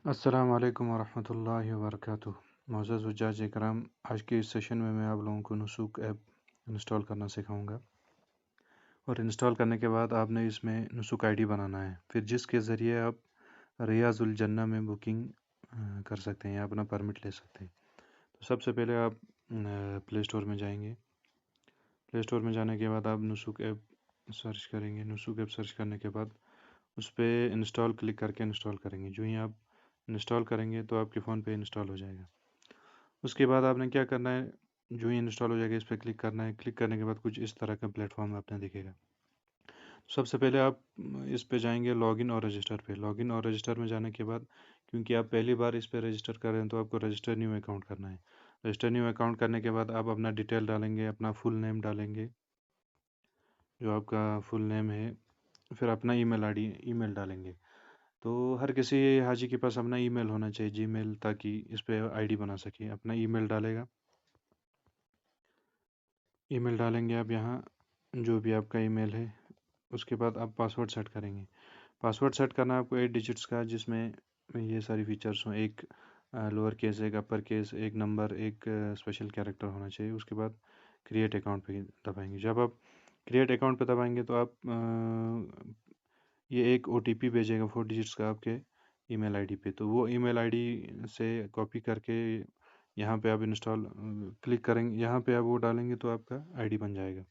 अस्सलाम वालेकुम वरहमतुल्लाहि वबरकातुहू। मुअज़्ज़ज़ हुज्जाज इकराम, आज के इस सेशन में मैं आप लोगों को नुसूक ऐप इंस्टॉल करना सिखाऊंगा। और इंस्टॉल करने के बाद आपने इसमें नुसूक आईडी बनाना है, फिर जिसके ज़रिए आप रियाजुल जन्ना में बुकिंग कर सकते हैं या अपना परमिट ले सकते हैं। तो सबसे पहले आप प्ले स्टोर में जाएंगे। प्ले स्टोर में जाने के बाद आप नुसूक ऐप सर्च करेंगे। नुसूक ऐप सर्च करने के बाद उस पर इंस्टॉल क्लिक करके इंस्टॉल करेंगे। जो ही आप इंस्टॉल करेंगे तो आपके फ़ोन पे इंस्टॉल हो जाएगा। उसके बाद आपने क्या करना है, जो ही इंस्टॉल हो जाएगा इस पर क्लिक करना है। क्लिक करने के बाद कुछ इस तरह का प्लेटफॉर्म आपने दिखेगा। सबसे पहले आप इस पे जाएंगे लॉगिन और रजिस्टर पे। लॉगिन और रजिस्टर में जाने के बाद, क्योंकि आप पहली बार इस पे रजिस्टर कर रहे हैं, तो आपको रजिस्टर न्यू अकाउंट करना है। रजिस्टर न्यू अकाउंट करने के बाद आप अपना डिटेल डालेंगे, अपना फुल नेम डालेंगे, जो आपका फुल नेम है। फिर अपना ईमेल आईडी ईमेल डालेंगे। तो हर किसी हाजी के पास अपना ईमेल होना चाहिए, जीमेल, ताकि इस पे आईडी बना सके। अपना ईमेल डालेगा। ईमेल डालेंगे आप यहाँ, जो भी आपका ईमेल है। उसके बाद आप पासवर्ड सेट करेंगे। पासवर्ड सेट करना है आपको 8 डिजिट्स का, जिसमें ये सारी फीचर्स हों। एक लोअर केस, एक अपर केस, एक नंबर, एक स्पेशल कैरेक्टर होना चाहिए। उसके बाद क्रिएट अकाउंट पे दबाएंगे। जब आप क्रिएट अकाउंट पे दबाएंगे तो आप ये एक ओटीपी भेजेगा 4 डिजिट्स का आपके ईमेल आईडी पे। तो वो ईमेल आईडी से कॉपी करके यहाँ पे आप इंस्टॉल क्लिक करेंगे। यहाँ पे आप वो डालेंगे तो आपका आईडी बन जाएगा।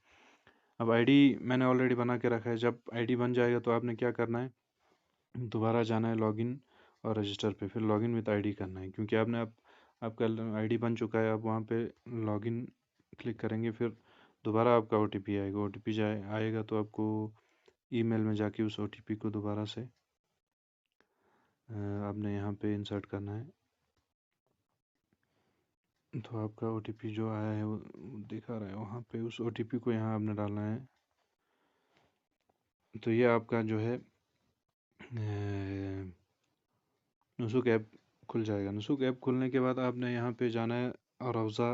अब आईडी मैंने ऑलरेडी बना के रखा है। जब आईडी बन जाएगा तो आपने क्या करना है, दोबारा जाना है लॉगिन और रजिस्टर पे, फिर लॉगिन विद आईडी करना है। क्योंकि आपने आपका आईडी बन चुका है। आप वहाँ पे लॉगिन क्लिक करेंगे, फिर दोबारा आपका ओटीपी आएगा। ओटीपी जाए आएगा तो आपको ईमेल में जाके उस ओटीपी को दोबारा से आपने यहाँ पे इंसर्ट करना है। तो आपका ओटीपी जो आया है वो दिखा रहा है वहाँ पे, उस ओटीपी को यहाँ आपने डालना है। तो ये आपका जो है नुसूक ऐप खुल जाएगा। नुसूक ऐप खुलने के बाद आपने यहाँ पे जाना है और रोज़ा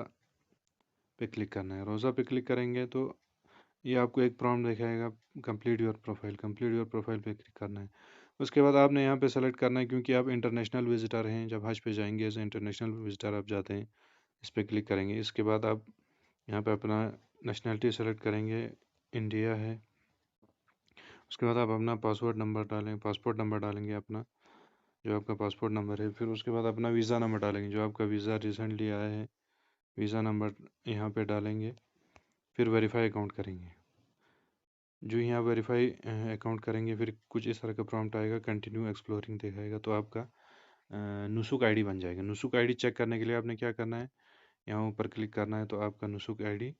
पे क्लिक करना है। रोज़ा पे क्लिक करेंगे तो ये आपको एक प्रॉम्प्ट दिखाएगा, complete your profile. Complete your profile पे क्लिक करना है। उसके बाद आपने यहाँ पे सेलेक्ट करना है, क्योंकि आप इंटरनेशनल विजिटर हैं। जब हज पे जाएंगे एज इंटरनेशनल विजिटर आप जाते हैं, इस पर क्लिक करेंगे। इसके बाद आप यहाँ पे अपना नेशनलिटी सेलेक्ट करेंगे, इंडिया है। उसके बाद आप अपना पासवर्ड नंबर डालें, पासपोर्ट नंबर डालेंगे अपना, जो आपका पासपोर्ट नंबर है। फिर उसके बाद अपना वीज़ा नंबर डालेंगे, जो आपका वीज़ा रिसेंटली आया है, वीज़ा नंबर यहाँ पे डालेंगे। फिर वेरीफाई अकाउंट करेंगे। जो ही आप वेरीफाई अकाउंट करेंगे, फिर कुछ इस तरह का प्रॉम्प्ट आएगा, कंटिन्यू एक्सप्लोरिंग दिखाएगा। तो आपका नुसूक आईडी बन जाएगा। नुसूक आईडी चेक करने के लिए आपने क्या करना है, यहाँ ऊपर क्लिक करना है, तो आपका नुसूक आईडी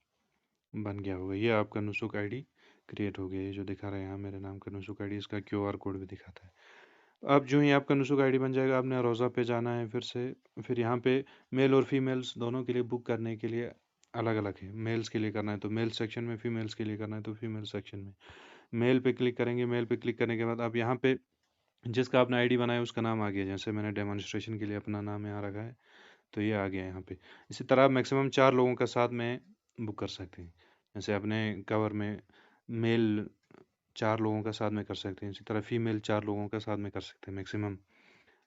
बन गया होगा। ये आपका नुसूक आईडी क्रिएट हो गया। ये जो दिखा रहा है यहाँ मेरे नाम का नुसूक आईडी, इसका क्यूआर कोड भी दिखाता है। तो अब जो ही आपका नुसूक आईडी बन जाएगा, आपने रोज़ा पे जाना है फिर से। फिर यहाँ पे मेल और फीमेल्स दोनों के लिए बुक करने के लिए अलग अलग है। मेल्स के लिए करना है तो मेल सेक्शन में, फीमेल्स के लिए करना है तो फीमेल सेक्शन में। मेल पे क्लिक करेंगे। मेल पे क्लिक करने के बाद आप यहाँ पे जिसका आपने आईडी बनाया उसका नाम आ गया। जैसे मैंने डेमोन्स्ट्रेशन के लिए अपना नाम यहाँ रखा है, तो ये आ गया यहाँ पे। इसी तरह आप मैक्सिमम 4 लोगों का साथ में बुक कर सकते हैं। जैसे अपने कवर में मेल 4 लोगों का साथ में कर सकते हैं, इसी तरह फीमेल 4 लोगों का साथ में कर सकते हैं मैक्सिमम।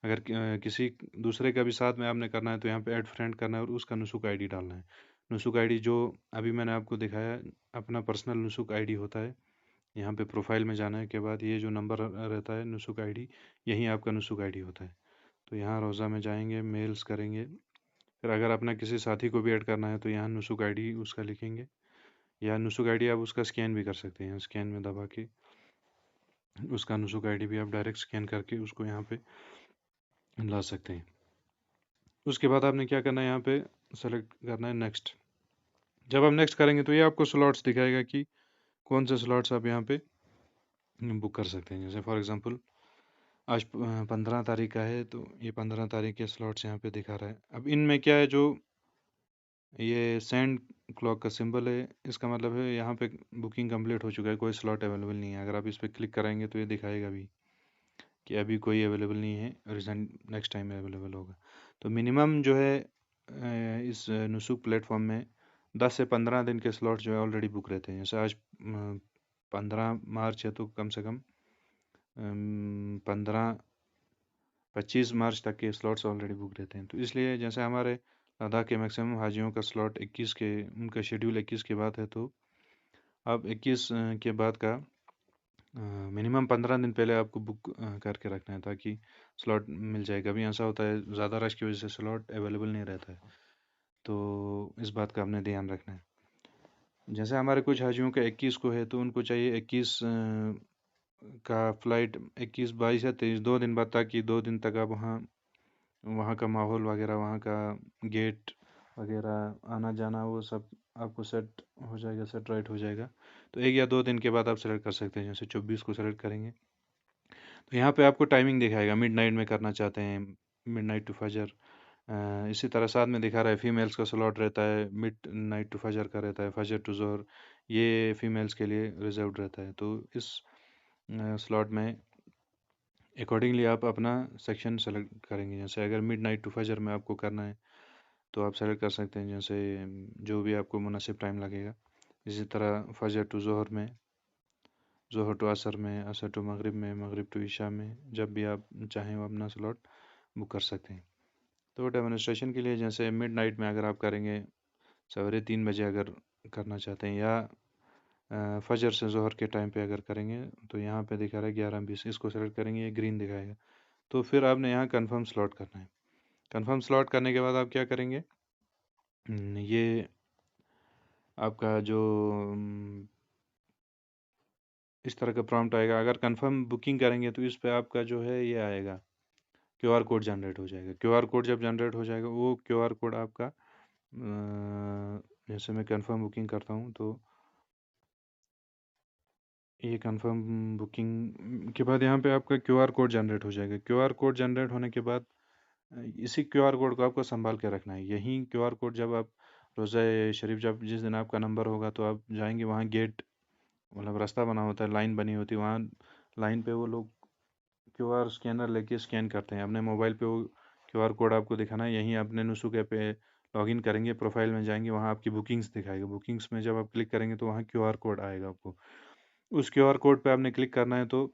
अगर किसी दूसरे का भी साथ में आपने करना है तो यहाँ पे ऐड फ्रेंड करना है और उसका नुसूक आईडी डालना है। नुसूक आईडी जो अभी मैंने आपको दिखाया, अपना पर्सनल नुसूक आईडी होता है। यहाँ पे प्रोफाइल में जाने के बाद ये जो नंबर रहता है नुसूक आईडी, यही आपका नुसूक आईडी होता है। तो यहाँ रोज़ा में जाएंगे, मेल्स करेंगे। फिर अगर अपना किसी साथी को भी ऐड करना है तो यहाँ नुसूक आईडी उसका लिखेंगे, या नुसूक आईडी आप उसका स्कैन भी कर सकते हैं। स्कैन में दबा के उसका नुसूक आईडी भी आप डायरेक्ट स्कैन करके उसको यहाँ पे ला सकते हैं। उसके बाद आपने क्या करना है, यहाँ पे सेलेक्ट करना है नेक्स्ट। जब आप नेक्स्ट करेंगे तो ये आपको स्लॉट्स दिखाएगा कि कौन से स्लॉट्स आप यहाँ पे बुक कर सकते हैं। जैसे फॉर एग्जांपल आज 15 तारीख का है, तो ये 15 तारीख के स्लॉट्स यहाँ पे दिखा रहा है। अब इनमें क्या है, जो ये सेंड क्लॉक का सिंबल है, इसका मतलब है यहाँ पे बुकिंग कंप्लीट हो चुका है, कोई स्लॉट अवेलेबल नहीं है। अगर आप इस पर क्लिक करेंगे तो ये दिखाएगा भी कि अभी कोई अवेलेबल नहीं है, रिसेंट नेक्स्ट टाइम अवेलेबल होगा। तो मिनिमम जो है इस नुसूक प्लेटफॉर्म में 10 से 15 दिन के स्लॉट जो है ऑलरेडी बुक रहते हैं। जैसे आज 15 मार्च है तो कम से कम 15 25 मार्च तक के स्लॉट्स ऑलरेडी बुक रहते हैं। तो इसलिए जैसे हमारे लद्दाख के मैक्सिमम हाजियों का स्लॉट 21 के, उनका शेड्यूल 21 के बाद है, तो अब 21 के बाद का मिनिमम 15 दिन पहले आपको बुक करके रखना है, ताकि स्लॉट मिल जाए। कभी ऐसा होता है ज़्यादा रश की वजह से स्लॉट अवेलेबल नहीं रहता है, तो इस बात का आपने ध्यान रखना है। जैसे हमारे कुछ हाजियों का 21 को है, तो उनको चाहिए 21 का फ़्लाइट 21, 22 या 23, 2 दिन बाद, ताकि 2 दिन तक आप वहाँ वहाँ का माहौल वगैरह, वहाँ का गेट वगैरह, आना जाना, वो सब आपको सेट हो जाएगा, सेट राइट हो जाएगा। तो 1 या 2 दिन के बाद आप सेलेक्ट कर सकते हैं। जैसे 24 को सेलेक्ट करेंगे तो यहाँ पे आपको टाइमिंग दिखाएगा, मिडनाइट में करना चाहते हैं, मिडनाइट टू फजर। इसी तरह साथ में दिखा रहा है फीमेल्स का स्लॉट रहता है, मिड नाइट टू फजर का रहता है, फजर टू जोहर, ये फीमेल्स के लिए रिजर्व रहता है। तो इस स्लॉट में अकॉर्डिंगली आप अपना सेक्शन सेलेक्ट करेंगे। जैसे अगर मिड नाइट टू फजर में आपको करना है तो आप सेलेक्ट कर सकते हैं, जैसे जो भी आपको मुनासिब टाइम लगेगा। इसी तरह फजर टू जोहर में, जोहर टू असर में, असर टू मगरिब में, मगरिब टू इशा में, जब भी आप चाहें वो अपना स्लॉट बुक कर सकते हैं। तो डेमोन्स्ट्रेशन के लिए जैसे मिड नाइट में अगर आप करेंगे, सवेरे 3 बजे अगर करना चाहते हैं, या फजर से जोहर के टाइम पे अगर करेंगे, तो यहाँ पे दिखा रहा है 11:20, इसको सेलेक्ट करेंगे, ये ग्रीन दिखाएगा। तो फिर आपने यहाँ कंफर्म स्लॉट करना है। कंफर्म स्लॉट करने के बाद आप क्या करेंगे, ये आपका जो इस तरह का प्रॉम्प्ट आएगा। अगर कंफर्म बुकिंग करेंगे तो इस पे आपका जो है ये आएगा, क्यूआर कोड जनरेट हो जाएगा। क्यूआर कोड जब जनरेट हो जाएगा, वो क्यूआर कोड आपका जैसे मैं कंफर्म बुकिंग करता हूँ, तो ये कंफर्म बुकिंग के बाद यहाँ पे आपका क्यूआर कोड जनरेट हो जाएगा। क्यूआर कोड जनरेट होने के बाद इसी क्यूआर कोड को आपको संभाल के रखना है। यही क्यूआर कोड जब आप रोज़ा शरीफ, जब जिस दिन आपका नंबर होगा, तो आप जाएंगे वहाँ, गेट मतलब रास्ता बना होता है, लाइन बनी होती है, वहाँ लाइन पे वो लोग क्यूआर स्कैनर लेके स्कैन करते हैं। अपने मोबाइल पे वो क्यूआर कोड आपको दिखाना है। यहीं अपने नुसुक ऐप पे लॉगिन करेंगे, प्रोफाइल में जाएंगे, वहाँ आपकी बुकिंग्स दिखाएगा। बुकिंग्स में जब आप क्लिक करेंगे तो वहाँ क्यूआर कोड आएगा आपको। उस क्यूआर कोड पे आपने क्लिक करना है, तो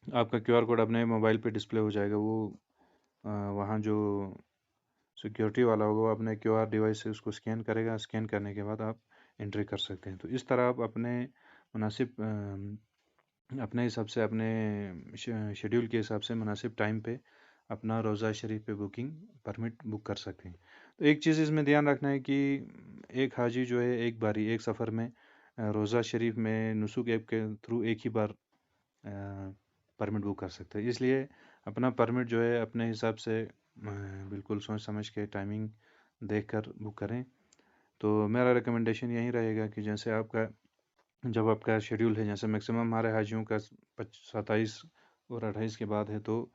आपका क्यूआर कोड अपने मोबाइल पे डिस्प्ले हो जाएगा। वो वहाँ जो सिक्योरिटी वाला होगा, वो अपने क्यूआर डिवाइस से उसको स्कैन करेगा। स्कैन करने के बाद आप एंट्री कर सकते हैं। तो इस तरह आप अपने मुनासिब अपने हिसाब से, अपने शेड्यूल के हिसाब से मुनासिब टाइम पे अपना रोज़ा शरीफ पे बुकिंग परमिट बुक कर सकते हैं। तो एक चीज़ इसमें ध्यान रखना है कि एक हाजी जो है एक बारी एक सफ़र में रोज़ा शरीफ में नुसुक ऐप के थ्रू एक ही बार परमिट बुक कर सकते हैं। इसलिए अपना परमिट जो है अपने हिसाब से बिल्कुल सोच समझ के टाइमिंग देख कर बुक करें। तो मेरा रिकमेंडेशन यही रहेगा कि जैसे आपका जब आपका शेड्यूल है, जैसे मैक्सिमम हमारे हाजियों का 27 और 28 के बाद है, तो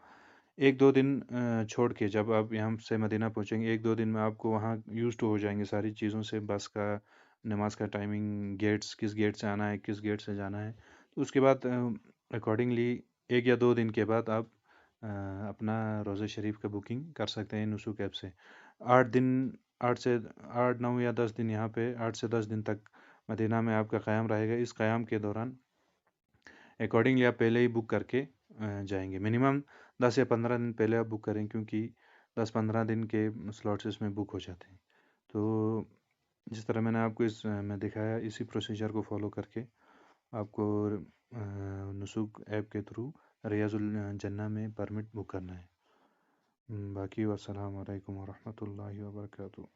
1-2 दिन छोड़ के जब आप यहाँ से मदीना पहुँचेंगे, 1-2 दिन में आपको वहाँ यूज़ टू हो जाएंगे सारी चीज़ों से, बस का, नमाज का टाइमिंग, गेट्स, किस गेट से आना है, किस गेट से जाना है। तो उसके बाद अकॉर्डिंगली 1 या 2 दिन के बाद आप अपना रोज़ा शरीफ का बुकिंग कर सकते हैं नुसुक ऐप से। 8 दिन, 8 9 या 10 दिन यहाँ पे, 8 से 10 दिन तक मदीना में आपका क़याम रहेगा। इस क़याम के दौरान अकॉर्डिंगली आप पहले ही बुक करके जाएंगे। मिनिमम 10 या 15 दिन पहले आप बुक करें, क्योंकि 10-15 दिन के स्लॉट्स इसमें बुक हो जाते हैं। तो जिस तरह मैंने आपको इस में दिखाया, इसी प्रोसीजर को फॉलो करके आपको नुसुक ऐप के थ्रू रियाजुल जन्ना में परमिट बुक करना है। बाकी वस्सलाम वालेकुम वरहमतुल्लाहि वबरकातुहू।